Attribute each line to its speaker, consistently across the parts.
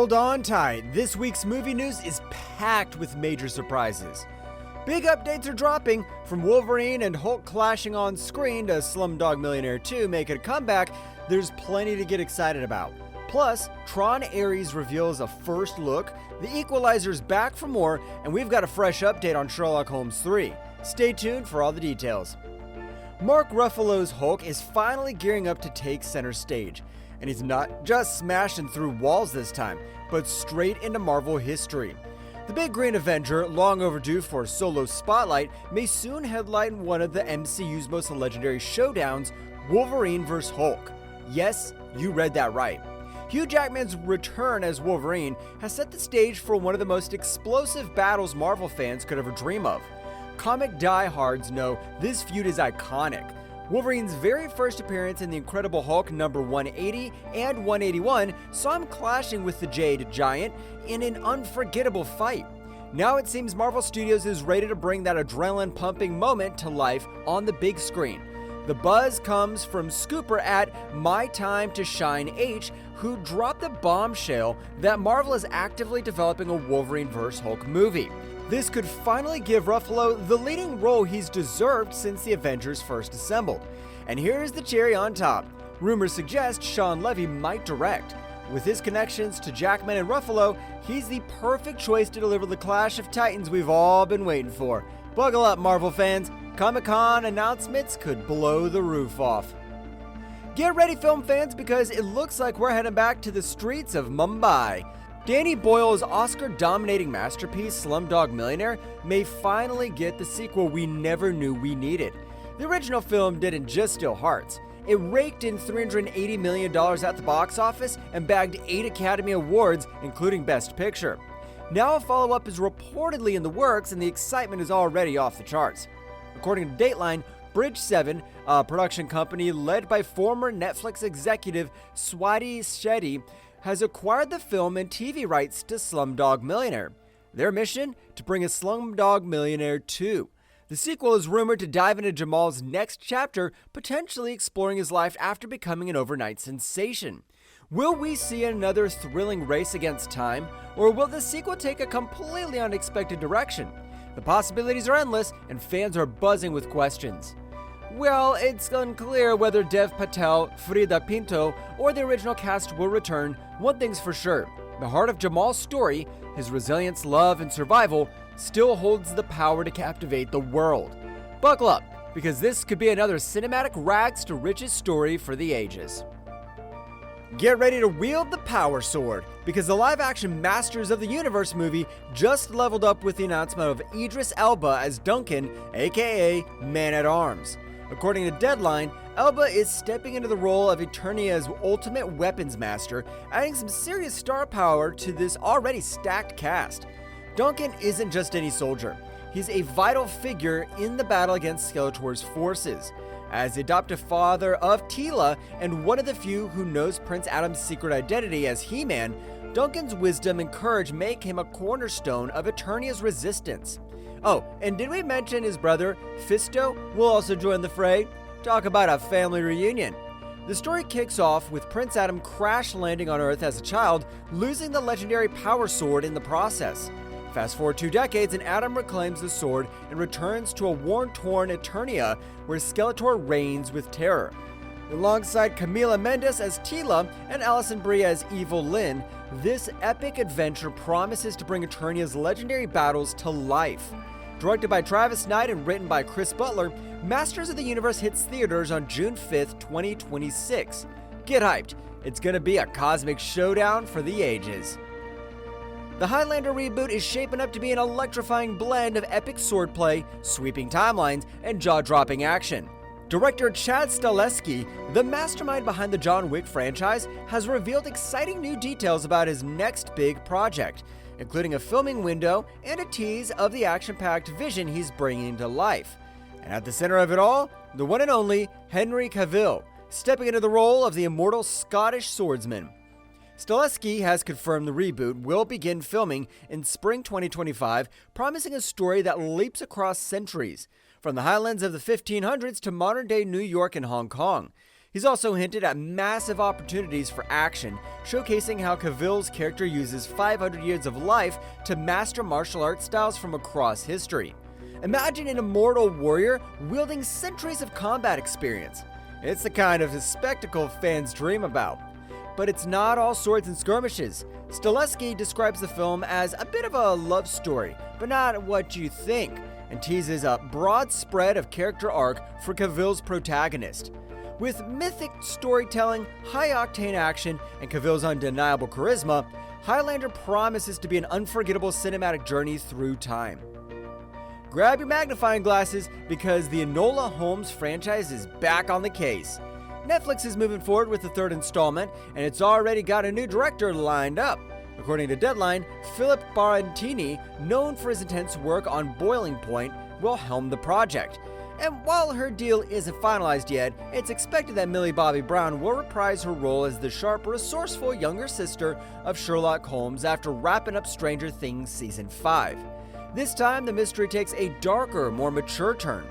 Speaker 1: Hold on tight, this week's movie news is packed with major surprises. Big updates are dropping, from Wolverine and Hulk clashing on screen to Slumdog Millionaire 2 making a comeback. There's plenty to get excited about. Plus, Tron Ares reveals a first look, the Equalizer's back for more, and we've got a fresh update on Sherlock Holmes 3. Stay tuned for all the details. Mark Ruffalo's Hulk is finally gearing up to take center stage. And he's not just smashing through walls this time, but straight into Marvel history. The Big Green Avenger, long overdue for a solo spotlight, may soon headline one of the MCU's most legendary showdowns, Wolverine vs. Hulk. Yes, you read that right. Hugh Jackman's return as Wolverine has set the stage for one of the most explosive battles Marvel fans could ever dream of. Comic diehards know this feud is iconic. Wolverine's very first appearance in The Incredible Hulk number 180 and 181 saw him clashing with the Jade Giant in an unforgettable fight. Now it seems Marvel Studios is ready to bring that adrenaline-pumping moment to life on the big screen. The buzz comes from Scooper at My Time to Shine H, who dropped the bombshell that Marvel is actively developing a Wolverine vs. Hulk movie. This could finally give Ruffalo the leading role he's deserved since the Avengers first assembled. And here's the cherry on top. Rumors suggest Sean Levy might direct. With his connections to Jackman and Ruffalo, he's the perfect choice to deliver the Clash of Titans we've all been waiting for. Buckle up, Marvel fans. Comic-Con announcements could blow the roof off. Get ready, film fans, because it looks like we're heading back to the streets of Mumbai. Danny Boyle's Oscar-dominating masterpiece, Slumdog Millionaire, may finally get the sequel we never knew we needed. The original film didn't just steal hearts. It raked in $380 million at the box office and bagged 8 Academy Awards, including Best Picture. Now a follow-up is reportedly in the works, and the excitement is already off the charts. According to Dateline, Bridge 7, a production company led by former Netflix executive Swati Shetty, has acquired the film and TV rights to Slumdog Millionaire. Their mission? To bring a Slumdog Millionaire 2. The sequel is rumored to dive into Jamal's next chapter, potentially exploring his life after becoming an overnight sensation. Will we see another thrilling race against time, or will the sequel take a completely unexpected direction? The possibilities are endless, and fans are buzzing with questions. Well, it's unclear whether Dev Patel, Frida Pinto, or the original cast will return. One thing's for sure, the heart of Jamal's story, his resilience, love, and survival, still holds the power to captivate the world. Buckle up, because this could be another cinematic rags to riches story for the ages. Get ready to wield the power sword, because the live-action Masters of the Universe movie just leveled up with the announcement of Idris Elba as Duncan, aka Man-at-Arms. According to Deadline, Elba is stepping into the role of Eternia's ultimate weapons master, adding some serious star power to this already stacked cast. Duncan isn't just any soldier. He's a vital figure in the battle against Skeletor's forces. As the adoptive father of Teela and one of the few who knows Prince Adam's secret identity as He-Man, Duncan's wisdom and courage make him a cornerstone of Eternia's resistance. Oh, and did we mention his brother, Fisto, will also join the fray? Talk about a family reunion. The story kicks off with Prince Adam crash landing on Earth as a child, losing the legendary power sword in the process. Fast forward 2 decades and Adam reclaims the sword and returns to a war-torn Eternia where Skeletor reigns with terror. Alongside Camila Mendes as Teela and Alison Brie as Evil Lynn, this epic adventure promises to bring Eternia's legendary battles to life. Directed by Travis Knight and written by Chris Butler, Masters of the Universe hits theaters on June 5th, 2026. Get hyped, it's gonna be a cosmic showdown for the ages. The Highlander reboot is shaping up to be an electrifying blend of epic swordplay, sweeping timelines, and jaw-dropping action. Director Chad Stahelski, the mastermind behind the John Wick franchise, has revealed exciting new details about his next big project, including a filming window and a tease of the action-packed vision he's bringing to life. And at the center of it all, the one and only Henry Cavill, stepping into the role of the immortal Scottish swordsman. Stahelski has confirmed the reboot will begin filming in spring 2025, promising a story that leaps across centuries, from the highlands of the 1500s to modern-day New York and Hong Kong. He's also hinted at massive opportunities for action, showcasing how Cavill's character uses 500 years of life to master martial arts styles from across history. Imagine an immortal warrior wielding centuries of combat experience. It's the kind of spectacle fans dream about. But it's not all swords and skirmishes. Stileski describes the film as a bit of a love story, but not what you think, and teases a broad spread of character arc for Cavill's protagonist. With mythic storytelling, high-octane action, and Cavill's undeniable charisma, Highlander promises to be an unforgettable cinematic journey through time. Grab your magnifying glasses because the Enola Holmes franchise is back on the case. Netflix is moving forward with the third installment, and it's already got a new director lined up. According to Deadline, Philip Barantini, known for his intense work on Boiling Point, will helm the project. And while her deal isn't finalized yet, it's expected that Millie Bobby Brown will reprise her role as the sharp, resourceful younger sister of Sherlock Holmes after wrapping up Stranger Things Season 5. This time, the mystery takes a darker, more mature turn.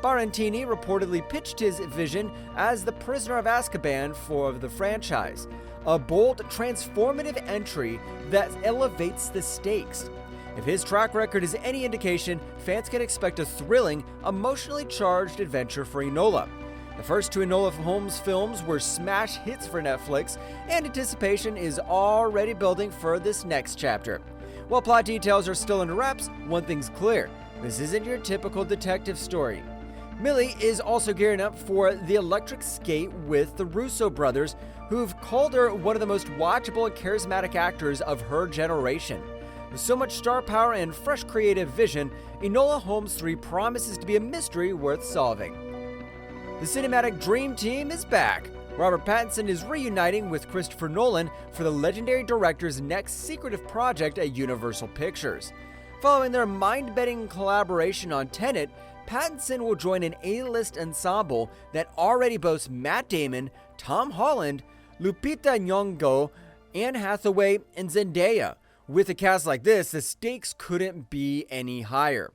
Speaker 1: Barantini reportedly pitched his vision as the Prisoner of Azkaban for the franchise, a bold, transformative entry that elevates the stakes. If his track record is any indication, fans can expect a thrilling, emotionally charged adventure for Enola. The first two Enola Holmes films were smash hits for Netflix, and anticipation is already building for this next chapter. While plot details are still under wraps, one thing's clear: this isn't your typical detective story. Millie is also gearing up for the electric skate with the Russo brothers, who've called her one of the most watchable and charismatic actors of her generation. With so much star power and fresh creative vision, Enola Holmes 3 promises to be a mystery worth solving. The cinematic dream team is back. Robert Pattinson is reuniting with Christopher Nolan for the legendary director's next secretive project at Universal Pictures. Following their mind-bending collaboration on Tenet, Pattinson will join an A-list ensemble that already boasts Matt Damon, Tom Holland, Lupita Nyong'o, Anne Hathaway, and Zendaya. With a cast like this, the stakes couldn't be any higher.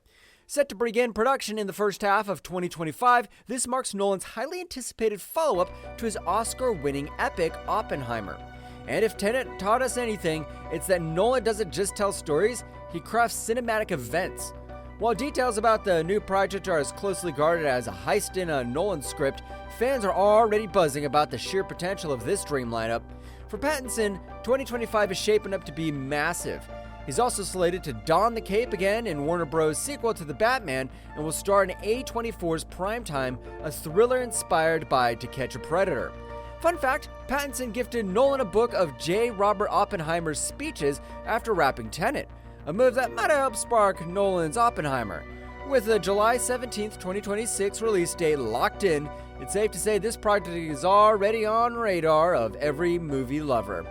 Speaker 1: Set to begin production in the first half of 2025, this marks Nolan's highly anticipated follow-up to his Oscar-winning epic Oppenheimer. And if Tenet taught us anything, it's that Nolan doesn't just tell stories, he crafts cinematic events. While details about the new project are as closely guarded as a heist in a Nolan script, fans are already buzzing about the sheer potential of this dream lineup. For Pattinson, 2025 is shaping up to be massive. He's also slated to don the cape again in Warner Bros.' sequel to The Batman and will star in A24's Primetime, a thriller inspired by To Catch a Predator. Fun fact, Pattinson gifted Nolan a book of J. Robert Oppenheimer's speeches after wrapping Tenet, a move that might have helped spark Nolan's Oppenheimer. With the July 17, 2026 release date locked in, it's safe to say this project is already on radar of every movie lover.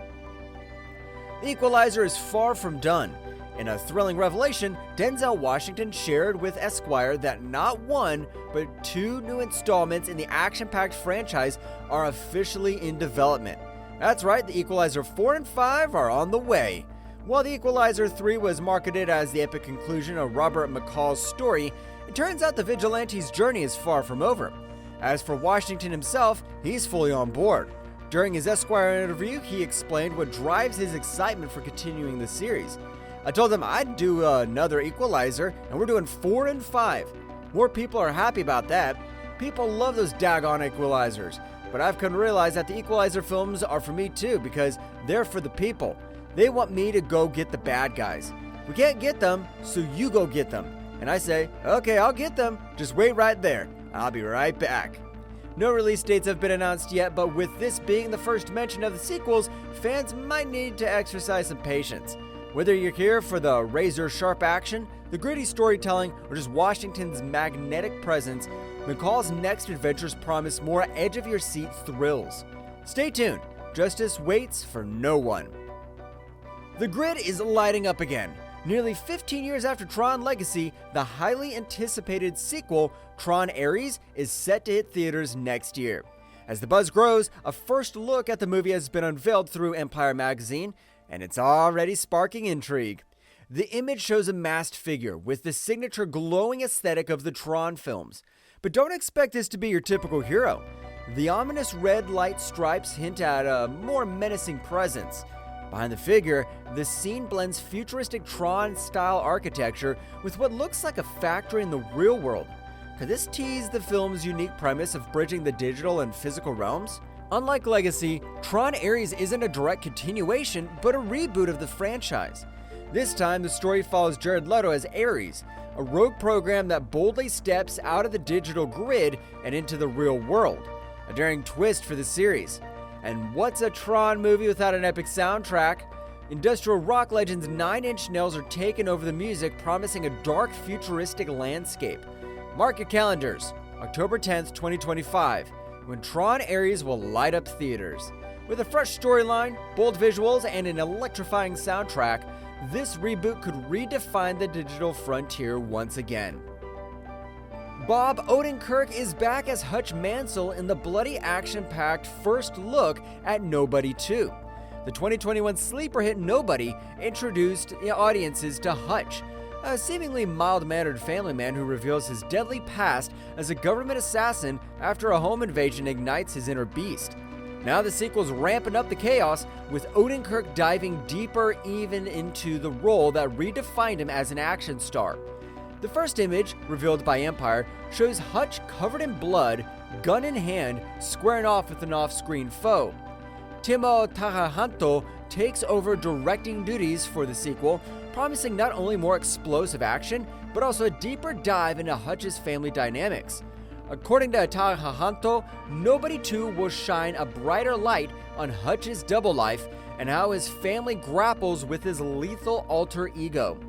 Speaker 1: The Equalizer is far from done. In a thrilling revelation, Denzel Washington shared with Esquire that not one, but two new installments in the action-packed franchise are officially in development. That's right, The Equalizer 4 and 5 are on the way. While The Equalizer 3 was marketed as the epic conclusion of Robert McCall's story, it turns out the vigilante's journey is far from over. As for Washington himself, he's fully on board. During his Esquire interview, he explained what drives his excitement for continuing the series. I told him I'd do another Equalizer, and we're doing 4 and 5. More people are happy about that. People love those daggone Equalizers. But I've come to realize that the Equalizer films are for me too, because they're for the people. They want me to go get the bad guys. We can't get them, so you go get them. And I say, okay, I'll get them. Just wait right there. I'll be right back. No release dates have been announced yet, but with this being the first mention of the sequels, fans might need to exercise some patience. Whether you're here for the razor-sharp action, the gritty storytelling, or just Washington's magnetic presence, McCall's next adventures promise more edge-of-your-seat thrills. Stay tuned. Justice waits for no one. The grid is lighting up again. Nearly 15 years after Tron Legacy, the highly anticipated sequel, Tron Ares, is set to hit theaters next year. As the buzz grows, a first look at the movie has been unveiled through Empire magazine, and it's already sparking intrigue. The image shows a masked figure with the signature glowing aesthetic of the Tron films. But don't expect this to be your typical hero. The ominous red light stripes hint at a more menacing presence. Behind the figure, the scene blends futuristic Tron-style architecture with what looks like a factory in the real world. Could this tease the film's unique premise of bridging the digital and physical realms? Unlike Legacy, Tron Ares isn't a direct continuation, but a reboot of the franchise. This time, the story follows Jared Leto as Ares, a rogue program that boldly steps out of the digital grid and into the real world. A daring twist for the series. And what's a Tron movie without an epic soundtrack? Industrial rock legends Nine Inch Nails are taking over the music, promising a dark, futuristic landscape. Mark your calendars, October 10th, 2025, when Tron Ares will light up theaters. With a fresh storyline, bold visuals, and an electrifying soundtrack, this reboot could redefine the digital frontier once again. Bob Odenkirk is back as Hutch Mansell in the bloody action-packed first look at Nobody 2. The 2021 sleeper hit Nobody introduced audiences to Hutch, a seemingly mild-mannered family man who reveals his deadly past as a government assassin after a home invasion ignites his inner beast. Now the sequel's ramping up the chaos, with Odenkirk diving deeper even into the role that redefined him as an action star. The first image, revealed by Empire, shows Hutch covered in blood, gun in hand, squaring off with an off-screen foe. Timo Takahanto takes over directing duties for the sequel, promising not only more explosive action, but also a deeper dive into Hutch's family dynamics. According to Takahanto, Nobody 2 will shine a brighter light on Hutch's double life and how his family grapples with his lethal alter ego.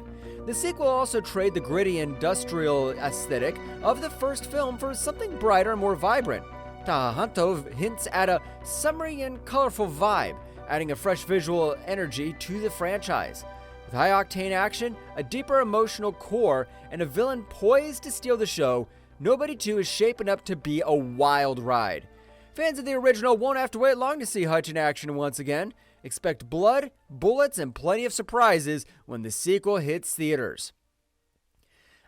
Speaker 1: The sequel will also trade the gritty industrial aesthetic of the first film for something brighter and more vibrant. Takahanto hints at a summery and colorful vibe, adding a fresh visual energy to the franchise. With high-octane action, a deeper emotional core, and a villain poised to steal the show, Nobody 2 is shaping up to be a wild ride. Fans of the original won't have to wait long to see Hutch in action once again. Expect blood, bullets, and plenty of surprises when the sequel hits theaters.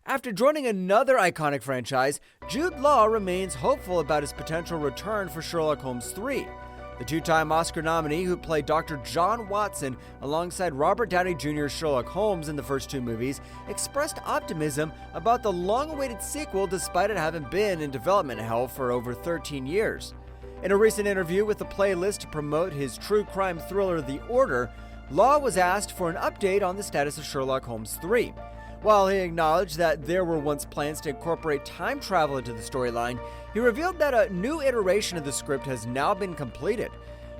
Speaker 1: After joining another iconic franchise, Jude Law remains hopeful about his potential return for Sherlock Holmes 3. The two-time Oscar nominee who played Dr. John Watson alongside Robert Downey Jr.'s Sherlock Holmes in the first two movies expressed optimism about the long-awaited sequel despite it having been in development hell for over 13 years. In a recent interview with the Playlist to promote his true crime thriller The Order, Law was asked for an update on the status of Sherlock Holmes 3. While he acknowledged that there were once plans to incorporate time travel into the storyline, he revealed that a new iteration of the script has now been completed.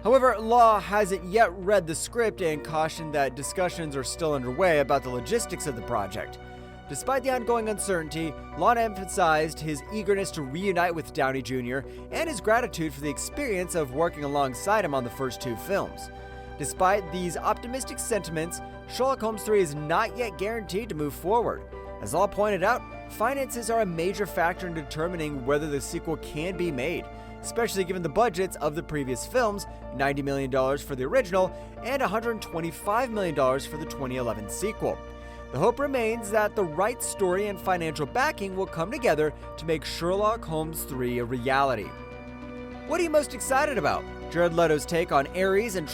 Speaker 1: However, Law hasn't yet read the script and cautioned that discussions are still underway about the logistics of the project. Despite the ongoing uncertainty, Law emphasized his eagerness to reunite with Downey Jr. and his gratitude for the experience of working alongside him on the first two films. Despite these optimistic sentiments, Sherlock Holmes 3 is not yet guaranteed to move forward. As Law pointed out, finances are a major factor in determining whether the sequel can be made, especially given the budgets of the previous films, $90 million for the original and $125 million for the 2011 sequel. The hope remains that the right story and financial backing will come together to make Sherlock Holmes 3 a reality. What are you most excited about? Jared Leto's take on Ares and Tron